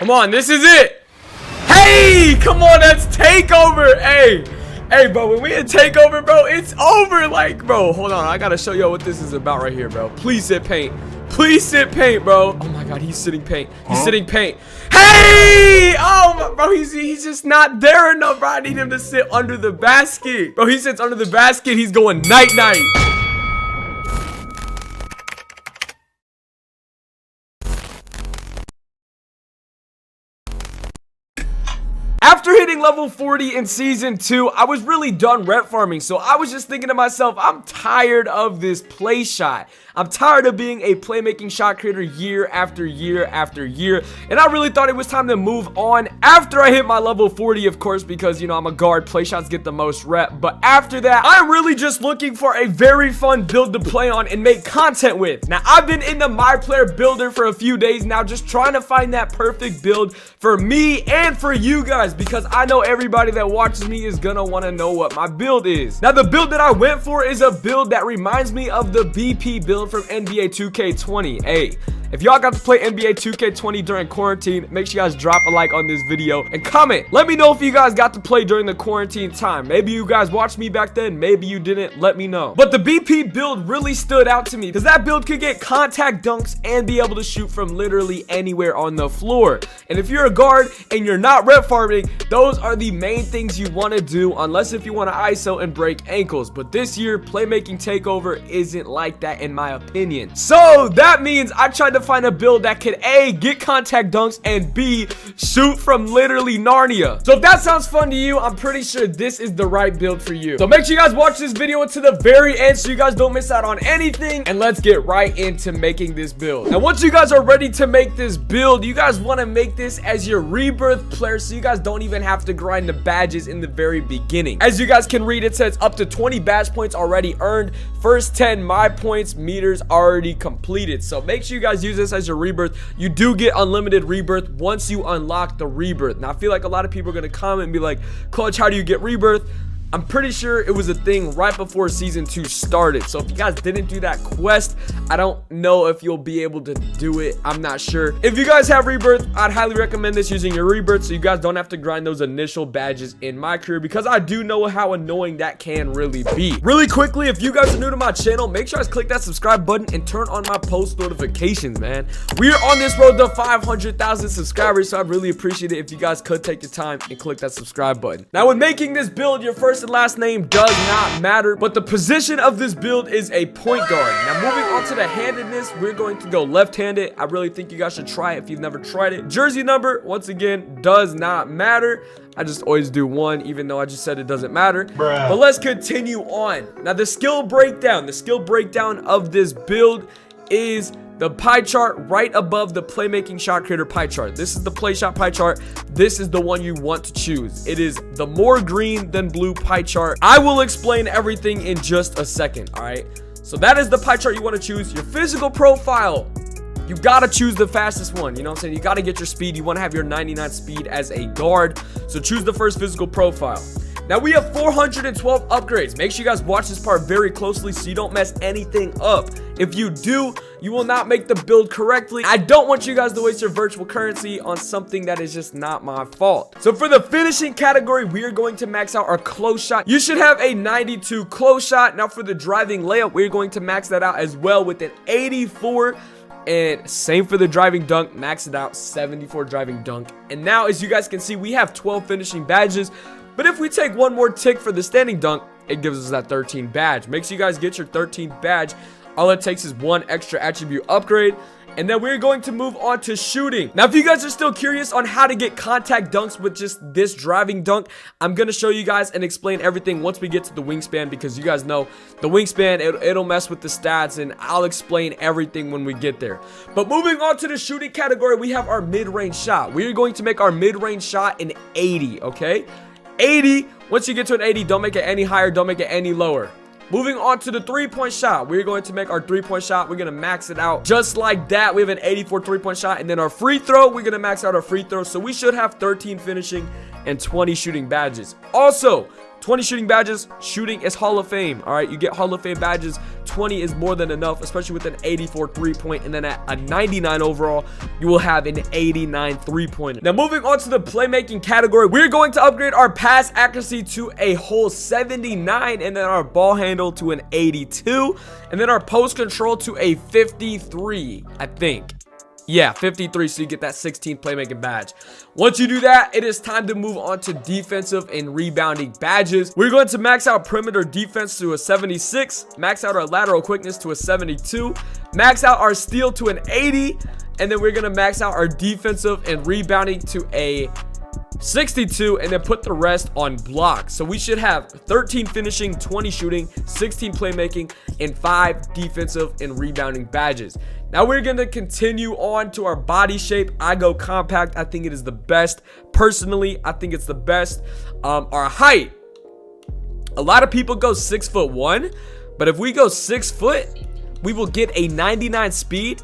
Come on, this is it. Hey, come on, that's takeover. Hey, bro, when we hit takeover, bro, it's over. Like, bro, hold on. I gotta show y'all what this is about right here, bro. Please sit paint. Please sit paint, bro. Oh my god, he's sitting paint. He's sitting paint. Hey! Oh, my, bro, he's just not there enough, bro. I need him to sit under the basket. Bro, he sits under the basket. He's going night-night. After hitting level 40 in season 2, I was really done rep farming, so I was just thinking to myself, I'm tired of this play shot. I'm tired of being a playmaking shot creator year after year after year, and I really thought it was time to move on after I hit my level 40, of course, because, you know, I'm a guard, play shots get the most rep, but after that, I'm really just looking for a very fun build to play on and make content with. Now, I've been in the My Player Builder for a few days now, just trying to find that perfect build for me and for you guys, because I know everybody that watches me is gonna want to know what my build is. Now, the build that I went for is a build that reminds me of the BP build from NBA 2K20. Hey, if y'all got to play NBA 2K20 during quarantine, make sure you guys drop a like on this video and comment. Let me know if you guys got to play during the quarantine time. Maybe you guys watched me back then, maybe you didn't. Let me know. But the BP build really stood out to me because that build could get contact dunks and be able to shoot from literally anywhere on the floor. And if you're a guard and you're not rep farming, those are the main things you want to do, unless if you want to ISO and break ankles. But this year, playmaking takeover isn't like that in my opinion. So that means I tried to find a build that could A, get contact dunks, and B, shoot from literally Narnia. So if that sounds fun to you, I'm pretty sure this is the right build for you. So make sure you guys watch this video until the very end so you guys don't miss out on anything, and let's get right into making this build. Now, once you guys are ready to make this build, you guys want to make this as your Rebirth player so you guys don't even have to grind the badges in the very beginning. As you guys can read, it says up to 20 badge points already earned, first 10 my points meters already completed. So make sure you guys use this as your Rebirth. You do get unlimited Rebirth once you unlock the Rebirth. Now, I feel like a lot of people are going to comment and be like, Clutch, how do you get Rebirth? I'm pretty sure it was a thing right before season 2 started. So if you guys didn't do that quest, I don't know if you'll be able to do it. I'm not sure. If you guys have Rebirth, I'd highly recommend this using your Rebirth so you guys don't have to grind those initial badges in my career, because I do know how annoying that can really be. Really quickly, if you guys are new to my channel, make sure you guys click that subscribe button and turn on my post notifications, man. We are on this road to 500,000 subscribers, so I'd really appreciate it if you guys could take the time and click that subscribe button. Now, when making this build, your first and last name does not matter, but the position of this build is a point guard. Now, moving on to the handedness, we're going to go left-handed. I really think you guys should try it if you've never tried it. Jersey number, once again, does not matter. I just always do 1, even though I just said it doesn't matter. Bruh. But let's continue on. Now, the skill breakdown of this build is the pie chart right above the playmaking shot creator pie chart. This is the play shot pie chart. This is the one you want to choose. It is the more green than blue pie chart. I will explain everything in just a second, all right? So that is the pie chart you want to choose. Your physical profile, you gotta choose the fastest one. You know what I'm saying? You gotta get your speed. You want to have your 99 speed as a guard. So choose the first physical profile. Now, we have 412 upgrades. Make sure you guys watch this part very closely so you don't mess anything up. If you do, you will not make the build correctly. I don't want you guys to waste your virtual currency on something that is just not my fault. So for the finishing category, we are going to max out our close shot. You should have a 92 close shot. Now, for the driving layup, we're going to max that out as well with an 84. And same for the driving dunk, max it out, 74 driving dunk. And now, as you guys can see, we have 12 finishing badges. But if we take one more tick for the standing dunk, it gives us that 13 badge. Make sure you guys get your 13th badge. All it takes is one extra attribute upgrade. And then we're going to move on to shooting. Now, if you guys are still curious on how to get contact dunks with just this driving dunk, I'm going to show you guys and explain everything once we get to the wingspan, because you guys know the wingspan, it'll mess with the stats, and I'll explain everything when we get there. But moving on to the shooting category, we have our mid-range shot. We are going to make our mid-range shot an 80, okay? 80. Once you get to an 80, don't make it any higher, don't make it any lower. Moving on to the three-point shot, we're going to make our three-point shot. We're going to max it out just like that. We have an 84 three-point shot. And then our free throw, we're going to max out our free throw. So we should have 13 finishing and 20 shooting badges. Also, 20 shooting badges. Shooting is Hall of Fame. All right, you get Hall of Fame badges. 20 is more than enough, especially with an 84 3-point, and then at a 99 overall, you will have an 89 3-pointer. Now, moving on to the playmaking category, we're going to upgrade our pass accuracy to a whole 79, and then our ball handle to an 82, and then our post control to a 53, I think. Yeah, 53, so you get that 16th playmaking badge. Once you do that, it is time to move on to defensive and rebounding badges. We're going to max out perimeter defense to a 76, max out our lateral quickness to a 72, max out our steal to an 80, and then we're going to max out our defensive and rebounding to a 62, and then put the rest on block. So we should have 13 finishing, 20 shooting, 16 playmaking, and 5 defensive and rebounding badges. Now we're going to continue on to our body shape. I go compact. I think it is the best. Personally, I think it's the best. Our height, a lot of people go 6'1", but if we go 6 foot, we will get a 99 speed,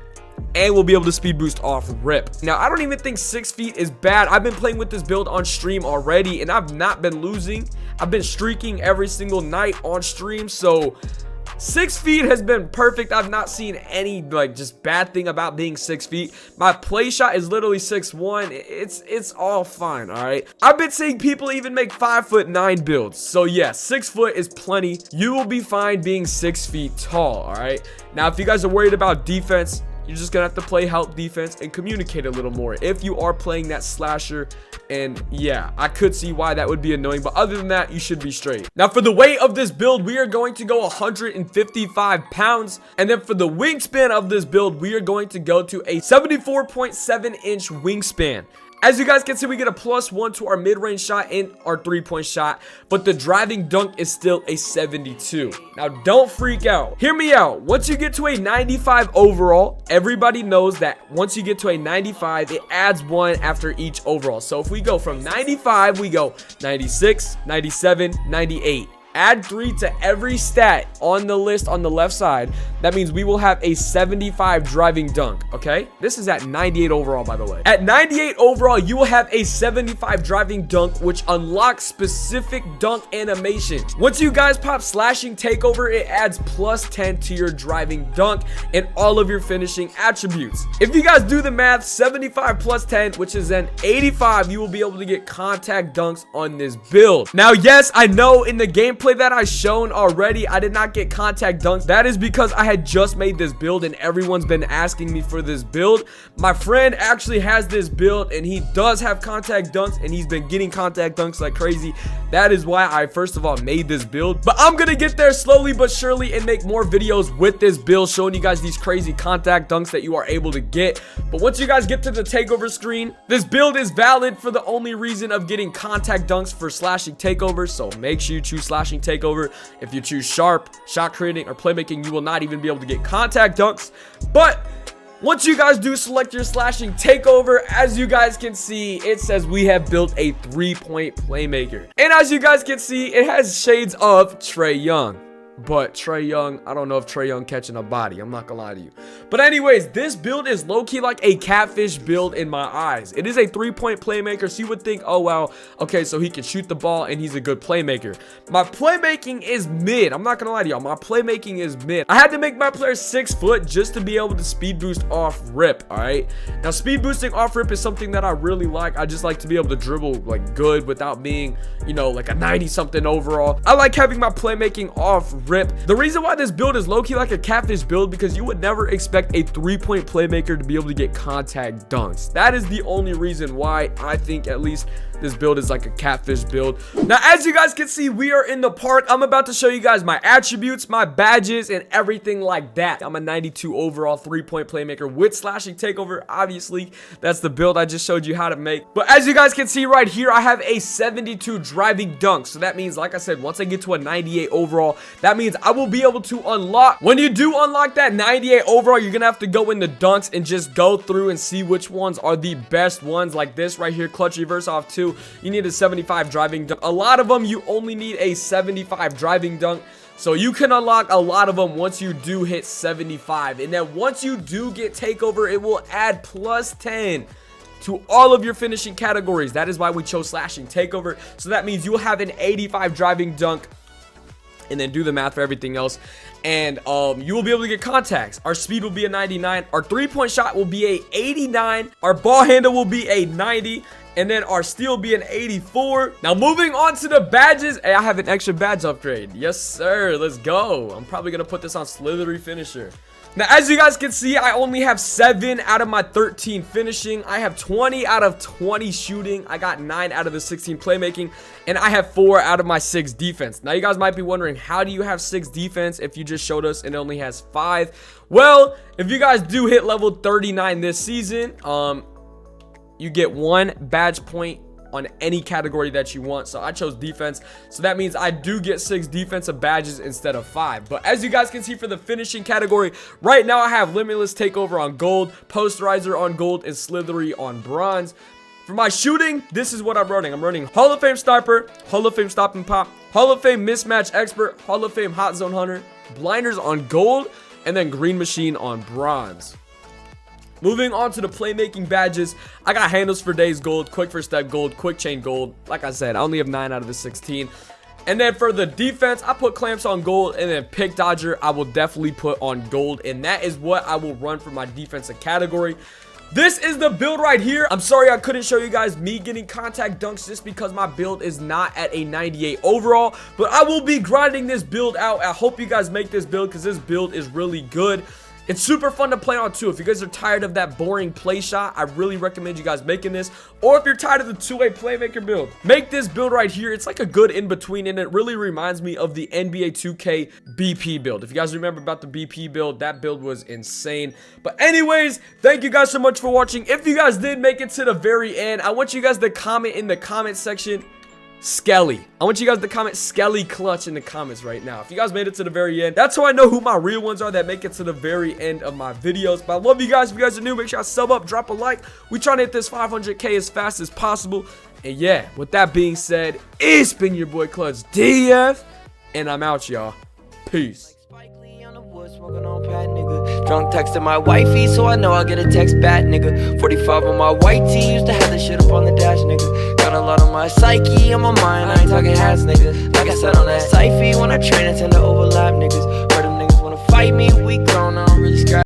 and we'll be able to speed boost off rip. Now, I don't even think 6 feet is bad. I've been playing with this build on stream already, and I've not been losing. I've been streaking every single night on stream, so 6 feet has been perfect. I've not seen any like just bad thing about being 6 feet. My play shot is literally 6'1". It's all fine. All right, I've been seeing people even make 5'9" builds, so yeah, 6 foot is plenty. You will be fine being 6 feet tall. All right, now if you guys are worried about defense, you're just gonna have to play help defense and communicate a little more if you are playing that slasher. And yeah, I could see why that would be annoying, but other than that, you should be straight. Now for the weight of this build, we are going to go 155 pounds, and then for the wingspan of this build, we are going to go to a 74.7-inch wingspan. As you guys can see, we get a +1 to our mid-range shot and our 3-point shot, but the driving dunk is still a 72. Now, don't freak out. Hear me out. Once you get to a 95 overall, everybody knows that once you get to a 95, it adds 1 after each overall. So if we go from 95, we go 96, 97, 98. Add 3 to every stat on the list on the left side. That means we will have a 75 driving dunk, okay? This is at 98 overall, by the way. At 98 overall, you will have a 75 driving dunk, which unlocks specific dunk animations. Once you guys pop slashing takeover, it adds +10 to your driving dunk and all of your finishing attributes. If you guys do the math, 75 + 10, which is an 85, you will be able to get contact dunks on this build. Now, yes, I know in the gameplay that I shown already, I did not get contact dunks. That is because I had just made this build and everyone's been asking me for this build. My friend actually has this build and he does have contact dunks, and he's been getting contact dunks like crazy. That is why I first of all made this build, but I'm gonna get there slowly but surely and make more videos with this build showing you guys these crazy contact dunks that you are able to get. But once you guys get to the takeover screen, this build is valid for the only reason of getting contact dunks for slashing takeover, so make sure you choose slashing takeover. If you choose sharp, shot creating, or playmaking, you will not even be able to get contact dunks. But once you guys do select your slashing takeover, as you guys can see, it says we have built a 3-point playmaker. And as you guys can see, it has shades of Trae Young. But Trae Young, I don't know if Trae Young catching a body. I'm not gonna lie to you. But anyways, this build is low-key like a catfish build in my eyes. It is a 3-point playmaker, so you would think, oh, wow, okay, so he can shoot the ball and he's a good playmaker. My playmaking is mid. I'm not gonna lie to y'all. My playmaking is mid. I had to make my player 6 foot just to be able to speed boost off rip, all right? Now, speed boosting off rip is something that I really like. I just like to be able to dribble, like, good without being, you know, like a 90-something overall. I like having my playmaking off rip. The reason why this build is low-key like a catfish build, because you would never expect a 3-point playmaker to be able to get contact dunks. That is the only reason why I think at least this build is like a catfish build. Now, as you guys can see, we are in the park. I'm about to show you guys my attributes, my badges, and everything like that. I'm a 92 overall 3-point playmaker with slashing takeover. Obviously, that's the build I just showed you how to make. But as you guys can see right here, I have a 72 driving dunk. So that means, like I said, once I get to a 98 overall, that means I will be able to unlock. When you do unlock that 98 overall, you're gonna have to go into dunks and just go through and see which ones are the best ones. Like this right here, clutch reverse off 2. You need a 75 driving dunk. A lot of them, you only need a 75 driving dunk. So you can unlock a lot of them once you do hit 75. And then once you do get takeover, it will add +10 to all of your finishing categories. That is why we chose slashing takeover. So that means you will have an 85 driving dunk, and then do the math for everything else, and you will be able to get contacts. Our speed will be a 99, our 3-point shot will be a 89, our ball handle will be a 90, and then our steal will be an 84. Now moving on to the badges. Hey, I have an extra badge upgrade. Yes sir, let's go. I'm probably gonna put this on slithery finisher. Now, as you guys can see, I only have 7 out of my 13 finishing. I have 20 out of 20 shooting. I got 9 out of the 16 playmaking. And I have 4 out of my 6 defense. Now, you guys might be wondering, how do you have 6 defense if you just showed us and it only has 5? Well, if you guys do hit level 39 this season, you get 1 badge point on any category that you want. So I chose defense, so that means I do get 6 defensive badges instead of 5. But as you guys can see, for the finishing category right now, I have limitless takeover on gold, posterizer on gold, and slithery on bronze. For my shooting, this is what I'm running. I'm running Hall of Fame sniper, Hall of Fame stop and pop, Hall of Fame mismatch expert, Hall of Fame hot zone hunter, blinders on gold, and then green machine on bronze. Moving on to the playmaking badges, I got handles for days gold, quick first step gold, quick chain gold. Like I said, I only have 9 out of the 16. And then for the defense, I put clamps on gold, and then pick dodger I will definitely put on gold, and that is what I will run for my defensive category. This is the build right here. I'm sorry I couldn't show you guys me getting contact dunks just because my build is not at a 98 overall, but I will be grinding this build out. I hope you guys make this build because this build is really good. It's super fun to play on too. If you guys are tired of that boring play shot, I really recommend you guys making this. Or if you're tired of the two-way playmaker build, make this build right here. It's like a good in-between, and it really reminds me of the NBA2K BP build. If you guys remember about the BP build, that build was insane. But anyways, thank you guys so much for watching. If you guys did make it to the very end, I want you guys to comment in the comment section Skelly. I want you guys to comment Skelly Clutch in the comments right now. If you guys made it to the very end, that's how I know who my real ones are that make it to the very end of my videos. But I love you guys. If you guys are new, make sure I sub up, drop a like. We trying to hit this 500K as fast as possible. And yeah, with that being said, it's been your boy Clutch DF, and I'm out, y'all. Peace. Smoking on pad, nigga. Drunk texting my wifey, so I know I'll get a text back, nigga. 45 on my white tee, used to have the shit up on the dash, nigga. Got a lot on my psyche, on my mind, I ain't talking hats, nigga. Like I said on that Syfy, when I train, I tend to overlap, niggas. Heard them niggas wanna fight me, we grown, I don't really scratch.